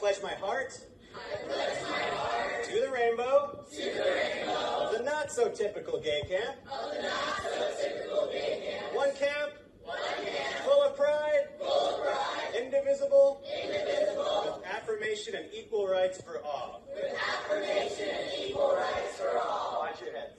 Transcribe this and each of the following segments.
pledge my heart. To the rainbow. Of the not so typical gay camp. One camp. Full of pride. Indivisible. With affirmation and equal rights for all. Watch your heads.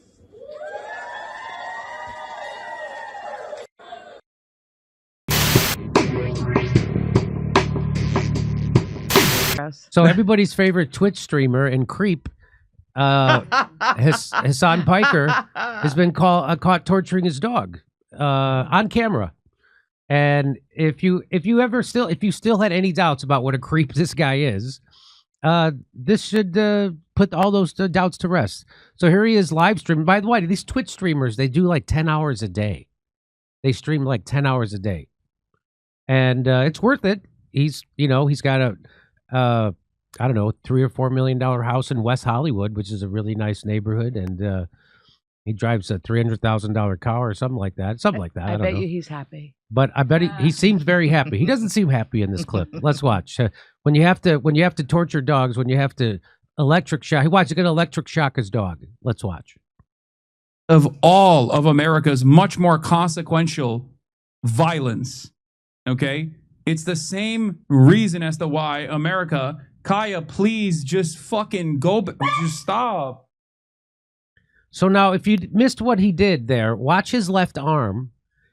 So everybody's favorite Twitch streamer and creep, Hassan Piker, has been caught torturing his dog on camera. And if you still had any doubts about what a creep this guy is, this should put all those doubts to rest. So here he is live streaming. By the way, these Twitch streamers, they do like 10 hours a day. They stream like 10 hours a day, and it's worth it. He's got a I don't know, $3 or $4 million house in West Hollywood, which is a really nice neighborhood, and he drives a $300,000 car or something like that. I bet you he's happy. But I bet he seems very happy. He doesn't seem happy in this clip. Let's watch. When you have to torture dogs, when you have to electric shock. He's going to electric shock his dog. Let's watch. Of all of America's much more consequential violence, okay? It's the same reason as to why America, Kaya, please just fucking go, just stop. So now, if you missed what he did there, watch his left arm,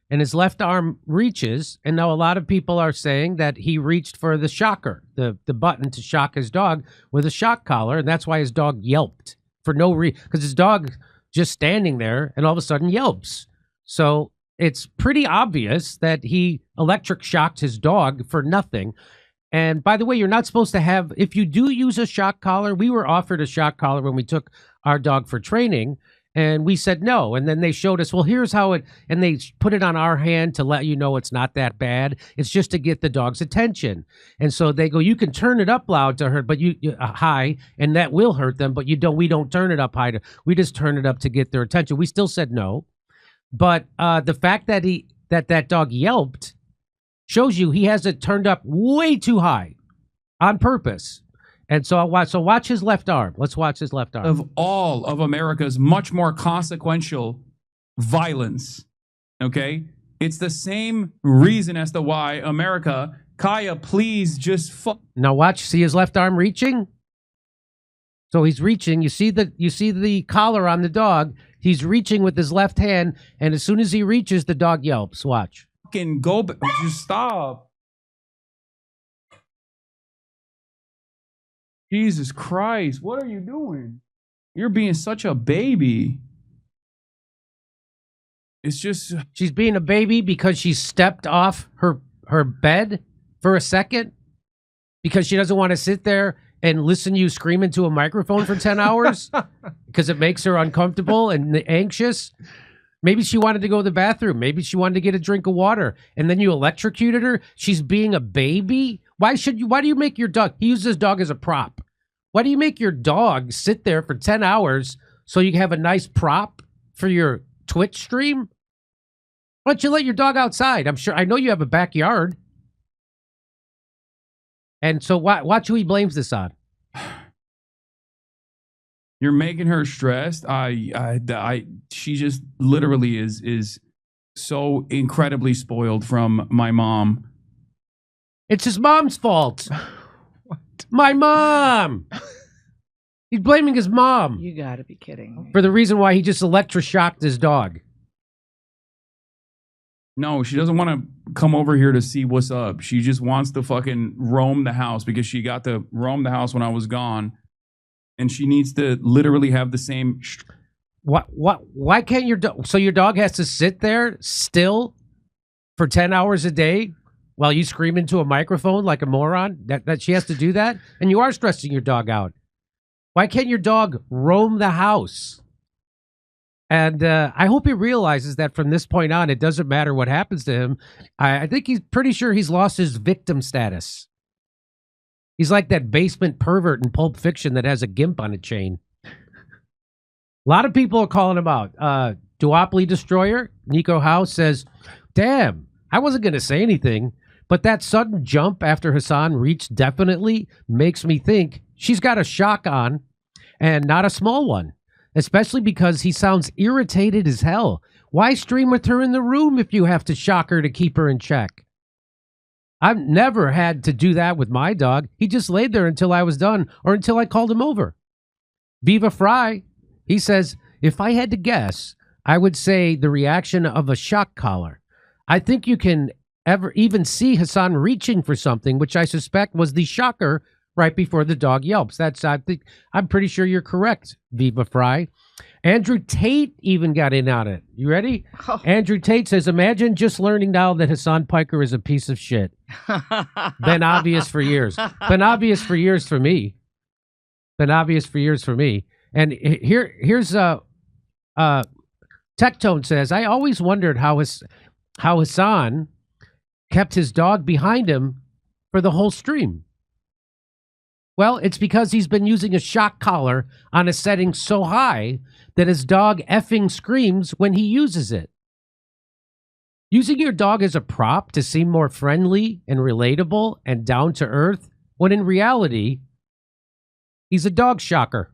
and his left arm reaches, and now a lot of people are saying that he reached for the shocker, the button to shock his dog with a shock collar, and that's why his dog yelped for no reason, because his dog just standing there, and all of a sudden yelps. So it's pretty obvious that he electric shocked his dog for nothing. And by the way, you're not supposed to have, if you do use a shock collar, we were offered a shock collar when we took our dog for training, and we said no. And then they showed us, well, here's how it, and they put it on our hand to let you know it's not that bad. It's just to get the dog's attention. And so they go, you can turn it up loud to hurt, but you high, and that will hurt them, but we don't turn it up high. We just turn it up to get their attention. We still said no. But the fact that that dog yelped shows you he has it turned up way too high on purpose. And so watch his left arm. Let's watch his left arm. Of all of America's much more consequential violence, okay? It's the same reason as to why America, Kaya, please just Now watch, see his left arm reaching? So he's reaching. You see the collar on the dog. He's reaching with his left hand, and as soon as he reaches, the dog yelps. Watch. Fucking go, just stop. Jesus Christ, what are you doing? You're being such a baby. It's just... She's being a baby because she stepped off her bed for a second because she doesn't want to sit there and listen to you scream into a microphone for 10 hours because it makes her uncomfortable and anxious. Maybe she wanted to go to the bathroom. Maybe she wanted to get a drink of water, and then you electrocuted her. She's being a baby. Why do you make your dog? He uses his dog as a prop. Why do you make your dog sit there for 10 hours so you can have a nice prop for your Twitch stream? Why don't you let your dog outside? I know you have a backyard. And so watch who he blames this on. You're making her stressed. She just literally is so incredibly spoiled from my mom. It's his mom's fault. What? My mom. He's blaming his mom. You gotta be kidding me. For the reason why he just electroshocked his dog. No, she doesn't want to come over here to see what's up. She just wants to fucking roam the house because she got to roam the house when I was gone. And she needs to literally have the same... Why can't your dog... So your dog has to sit there still for 10 hours a day while you scream into a microphone like a moron? That she has to do that? And you are stressing your dog out. Why can't your dog roam the house? And I hope he realizes that from this point on, it doesn't matter what happens to him. I think he's pretty sure he's lost his victim status. He's like that basement pervert in Pulp Fiction that has a gimp on a chain. A lot of people are calling him out. Duopoly Destroyer, Nico House says, damn, I wasn't going to say anything, But that sudden jump after Hassan reached definitely makes me think she's got a shock on, and not a small one, especially because he sounds irritated as hell. Why stream with her in the room if you have to shock her to keep her in check? I've never had to do that with my dog. He just laid there until I was done or until I called him over. Viva Fry, he says, if I had to guess, I would say the reaction of a shock collar. I think you can even see Hassan reaching for something, which I suspect was the shocker right before the dog yelps. I'm pretty sure you're correct, Viva Fry. Andrew Tate even got in on it. You ready? Oh. Andrew Tate says, imagine just learning now that Hassan Piker is a piece of shit. Been obvious for years. Been obvious for years for me. Been obvious for years for me. And here's Tectone says, I always wondered how Hassan kept his dog behind him for the whole stream. Well, it's because he's been using a shock collar on a setting so high that his dog effing screams when he uses it. Using your dog as a prop to seem more friendly and relatable and down to earth, when in reality, he's a dog shocker.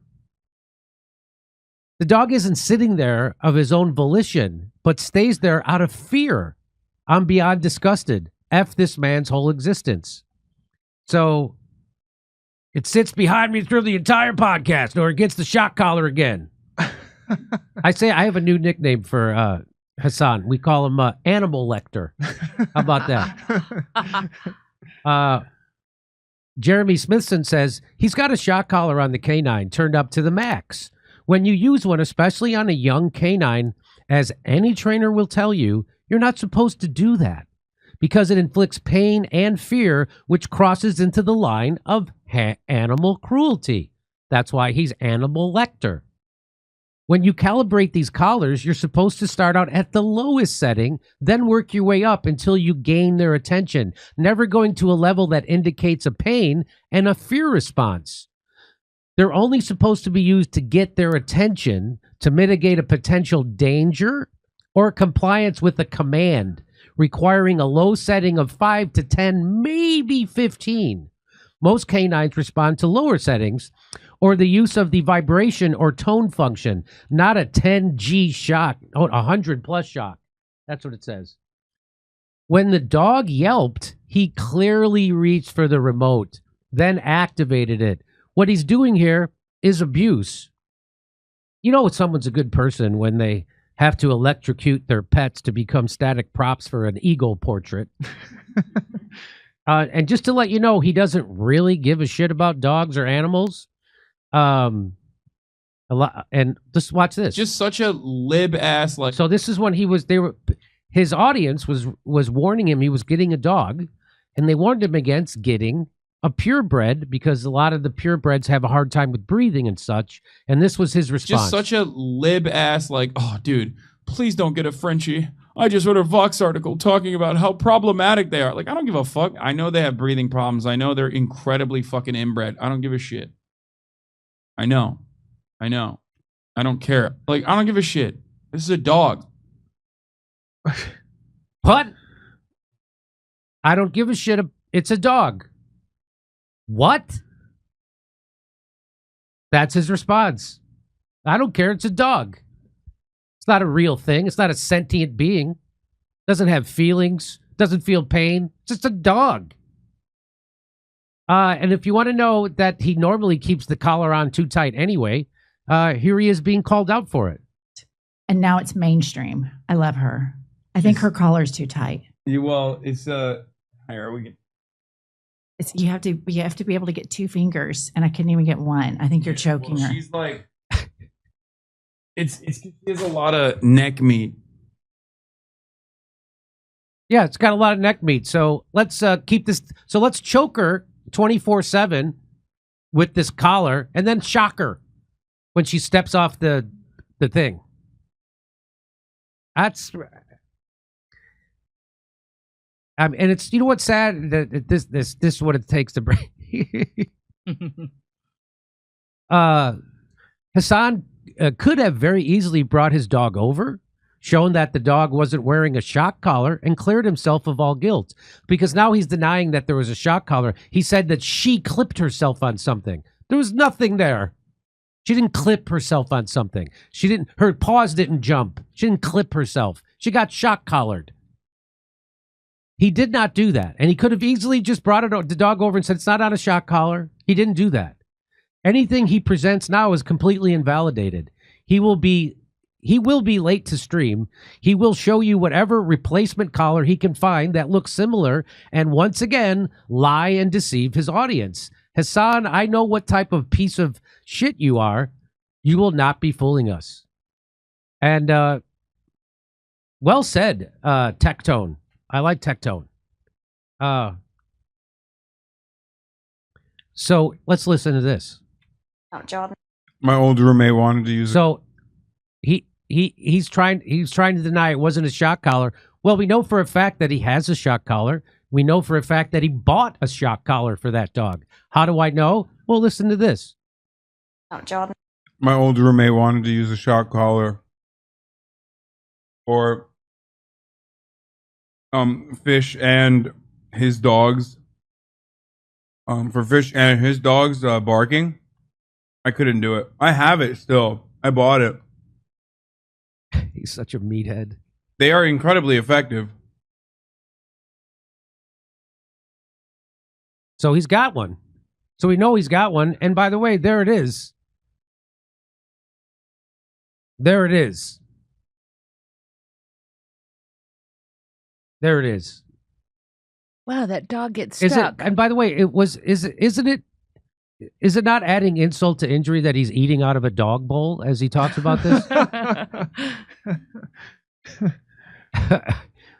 The dog isn't sitting there of his own volition, but stays there out of fear. I'm beyond disgusted. F this man's whole existence. So it sits behind me through the entire podcast, or it gets the shock collar again. I say I have a new nickname for Hassan. We call him Animal Lecter. How about that? Jeremy Smithson says he's got a shock collar on the canine turned up to the max. When you use one, especially on a young canine, as any trainer will tell you, you're not supposed to do that because it inflicts pain and fear, which crosses into the line of animal cruelty. That's why he's Animal Lecter. When you calibrate these collars, you're supposed to start out at the lowest setting, then work your way up until you gain their attention, never going to a level that indicates a pain and a fear response. They're only supposed to be used to get their attention, to mitigate a potential danger, or compliance with a command, requiring a low setting of 5 to 10, maybe 15. Most canines respond to lower settings, or the use of the vibration or tone function, not a 10G shock, 100 plus shock. That's what it says. When the dog yelped, he clearly reached for the remote, then activated it. What he's doing here is abuse. You know someone's a good person when they have to electrocute their pets to become static props for an eagle portrait. And just to let you know, he doesn't really give a shit about dogs or animals. A lot, and just watch this. Just such a lib ass like. So this is when his audience was warning him he was getting a dog, and they warned him against getting a purebred because a lot of the purebreds have a hard time with breathing and such. And this was his response. Just such a lib ass like, oh, dude, please don't get a Frenchie. I just read a Vox article talking about how problematic they are. Like, I don't give a fuck. I know they have breathing problems. I know they're incredibly fucking inbred. I don't give a shit. I know. I don't care. Like, I don't give a shit. This is a dog. What? I don't give a shit. It's a dog. What? That's his response. I don't care. It's a dog. It's not a real thing. It's not a sentient being. Doesn't have feelings. Doesn't feel pain. It's just a dog. And if you want to know that he normally keeps the collar on too tight anyway, here he is being called out for it. And now it's mainstream. I love her. I think her collar's too tight. Well, it's higher. You have to be able to get 2 fingers, and I couldn't even get 1. I think you're choking her. She's like, she has a lot of neck meat. Yeah, it's got a lot of neck meat. So let's keep this. So let's choke her 24/7 with this collar, and then shock her when she steps off the thing. That's. And it's, you know what's sad, that this is what it takes to break. Hassan could have very easily brought his dog over, shown that the dog wasn't wearing a shock collar, and cleared himself of all guilt. Because now he's denying that there was a shock collar. He said that she clipped herself on something. There was nothing there. She didn't clip herself on something. Her paws didn't jump. She didn't clip herself. She got shock collared. He did not do that. And he could have easily just brought the dog over and said, it's not on a shock collar. He didn't do that. Anything he presents now is completely invalidated. He will be late to stream. He will show you whatever replacement collar he can find that looks similar, and once again, lie and deceive his audience. Hassan, I know what type of piece of shit you are. You will not be fooling us. And well said, Tectone. I like Tectone. So let's listen to this. Oh, Jordan. My old roommate wanted to use it. So he's trying to deny it wasn't a shock collar. Well, we know for a fact that he has a shock collar. We know for a fact that he bought a shock collar for that dog. How do I know? Well, listen to this. Oh, Jordan. My old roommate wanted to use a shock collar for Fish and his dogs. For Fish and his dogs barking. I couldn't do it. I have it still. I bought it. He's such a meathead. They are incredibly effective. So he's got one. So we know he's got one. And by the way, there it is. There it is. There it is. Wow, that dog gets stuck. And by the way, isn't it not adding insult to injury that he's eating out of a dog bowl as he talks about this?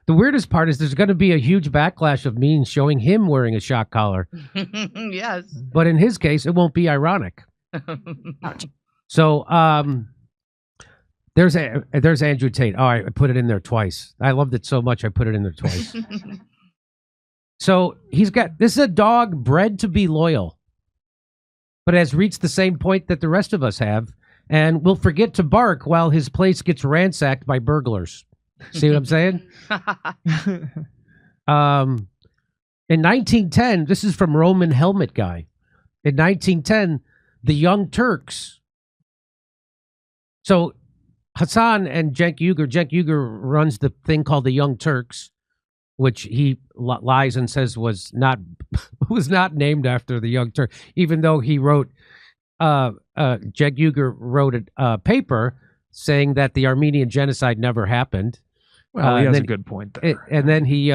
The weirdest part is there's going to be a huge backlash of memes showing him wearing a shock collar. Yes. But in his case, it won't be ironic. So there's Andrew Tate. Oh, I put it in there twice. I loved it so much I put it in there twice. So this is a dog bred to be loyal, but has reached the same point that the rest of us have, and will forget to bark while his place gets ransacked by burglars. See what I'm saying? In 1910, this is from Roman Helmet Guy. In 1910, the Young Turks. So Hassan and Cenk Uygur runs the thing called the Young Turks, which he lies and says was not named after the Young Turk, even though he wrote Cenk Uygur wrote a paper saying that the Armenian genocide never happened. Well, he has a good point there. And then he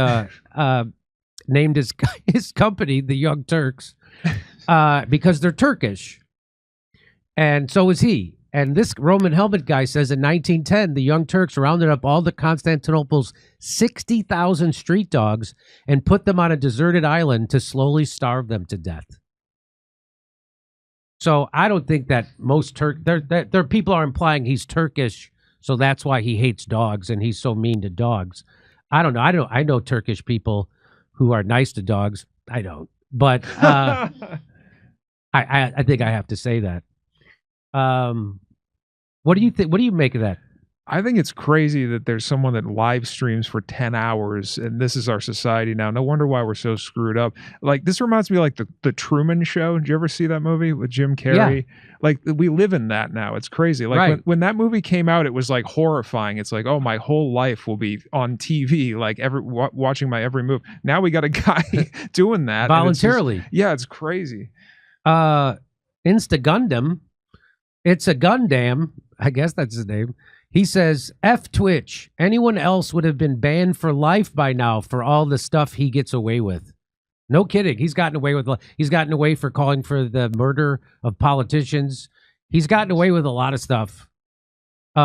named his company the Young Turks because they're Turkish, and so is he. And this Roman Helmet Guy says in 1910, the Young Turks rounded up all the Constantinople's 60,000 street dogs and put them on a deserted island to slowly starve them to death. So I don't think that most there people are implying he's Turkish, so that's why he hates dogs and he's so mean to dogs. I don't know. I know Turkish people who are nice to dogs. I don't, but I think I have to say that. What do you think? What do you make of that? I think it's crazy that there's someone that live streams for 10 hours, and this is our society now. No wonder why we're so screwed up. Like, this reminds me of like the Truman Show. Did you ever see that movie with Jim Carrey? Yeah. Like, we live in that now. It's crazy. Like, right. when that movie came out, it was like horrifying. It's like, oh, my whole life will be on TV, like watching my every move. Now we got a guy doing that voluntarily. It's crazy. Insta Gundam. It's a Gundam. I guess that's his name. He says, F Twitch. Anyone else would have been banned for life by now for all the stuff he gets away with. No kidding. He's gotten away for calling for the murder of politicians. He's gotten away with a lot of stuff. In